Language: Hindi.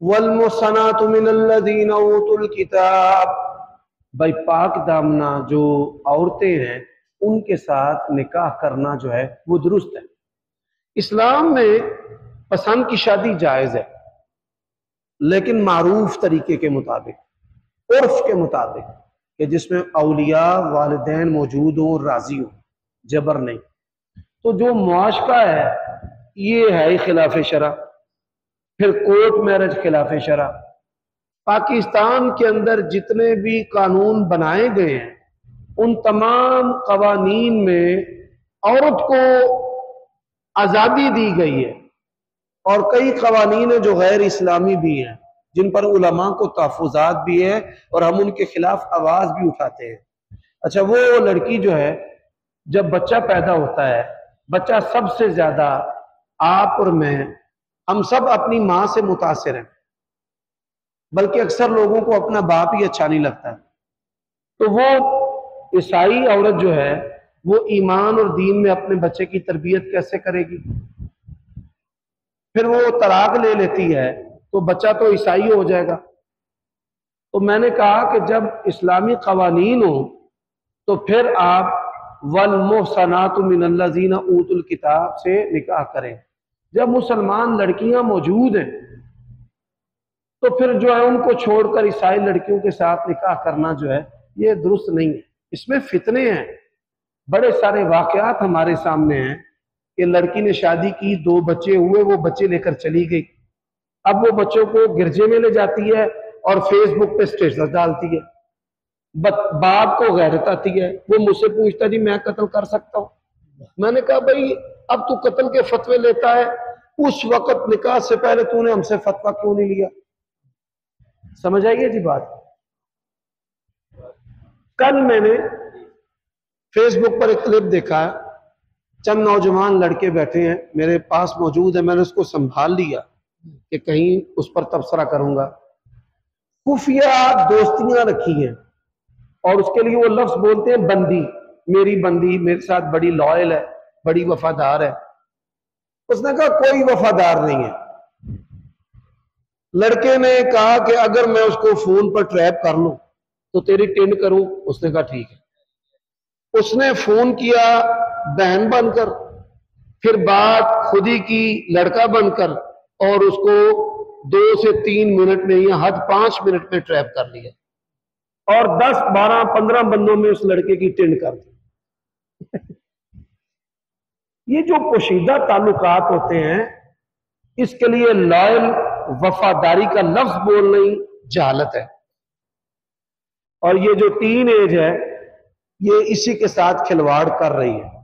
वल मुहसनातु मिनल्लज़ीना ऊतुल किताब, भाई पाक दामना जो औरतें हैं उनके साथ निकाह करना जो है वो दुरुस्त है। इस्लाम में पसंद की शादी जायज है, लेकिन मारूफ तरीके के मुताबिक, उर्फ के मुताबिक, कि जिसमें औलिया वालिदैन मौजूद हो, राजी हो, जबर नहीं। तो जो मुआशका है ये है खिलाफ शरा। फिर कोर्ट मैरिज खिलाफ शरा। पाकिस्तान के अंदर जितने भी कानून बनाए गए हैं उन तमाम कवानीन में औरत को आजादी दी गई है, और कई कवानीन है जो गैर इस्लामी भी हैं, जिन पर उलमा को तहफ़्फ़ुज़ात भी है और हम उनके खिलाफ आवाज भी उठाते हैं। अच्छा, वो लड़की जो है, जब बच्चा पैदा होता है, बच्चा सबसे ज्यादा आप और मैं, हम सब अपनी माँ से मुतासिर हैं, बल्कि अक्सर लोगों को अपना बाप ही अच्छा नहीं लगता। तो वो ईसाई औरत जो है वो ईमान और दीन में अपने बच्चे की तरबियत कैसे करेगी? फिर वो तलाक ले लेती है तो बच्चा तो ईसाई हो जाएगा। तो मैंने कहा कि जब इस्लामी कवानीन हो तो फिर आप वल मुहसनातु मिनल्लज़ीना ऊतुल किताब से निकाह करें। जब मुसलमान लड़कियां मौजूद हैं तो फिर जो है उनको छोड़कर ईसाई लड़कियों के साथ निकाह करना जो है ये दुरुस्त नहीं है। इसमें फितने हैं, बड़े सारे वाकयात हमारे सामने हैं कि लड़की ने शादी की, 2 बच्चे हुए, वो बच्चे लेकर चली गई। अब वो बच्चों को गिरजे में ले जाती है और फेसबुक पे स्टेटस डालती है। बाप को गैरत आती है, वो मुझसे पूछता जी मैं कत्ल कर सकता हूं? मैंने कहा भाई अब तू कत्ल के फतवे लेता है, उस वक्त निकाह से पहले तूने हमसे फतवा क्यों नहीं लिया? समझ आइए जी बात। कल मैंने फेसबुक पर एक क्लिप देखा है, चंद नौजवान लड़के बैठे हैं, मेरे पास मौजूद है, मैंने उसको संभाल लिया कि कहीं उस पर तबसरा करूंगा। खुफिया दोस्तियां रखी हैं और उसके लिए वो लफ्ज बोलते हैं बंदी, मेरी बंदी मेरे साथ बड़ी लॉयल है, बड़ी वफादार है। उसने कहा कोई वफादार नहीं है। लड़के ने कहा कि अगर मैं उसको फोन पर ट्रैप कर लूं तो तेरी टिंड करूं? उसने कहा ठीक है। उसने फोन किया बहन बनकर, फिर बात खुदी की लड़का बनकर, और उसको 2 से 3 मिनट में या हद 5 मिनट में ट्रैप कर लिया और 10, 12, 15 बंदों में उस लड़के की टिंड कर दी। ये जो पोशीदा ताल्लुकात होते हैं इसके लिए लॉयल वफादारी का लफ्ज बोलना ही जहालत है। और ये जो टीन एज है ये इसी के साथ खिलवाड़ कर रही है।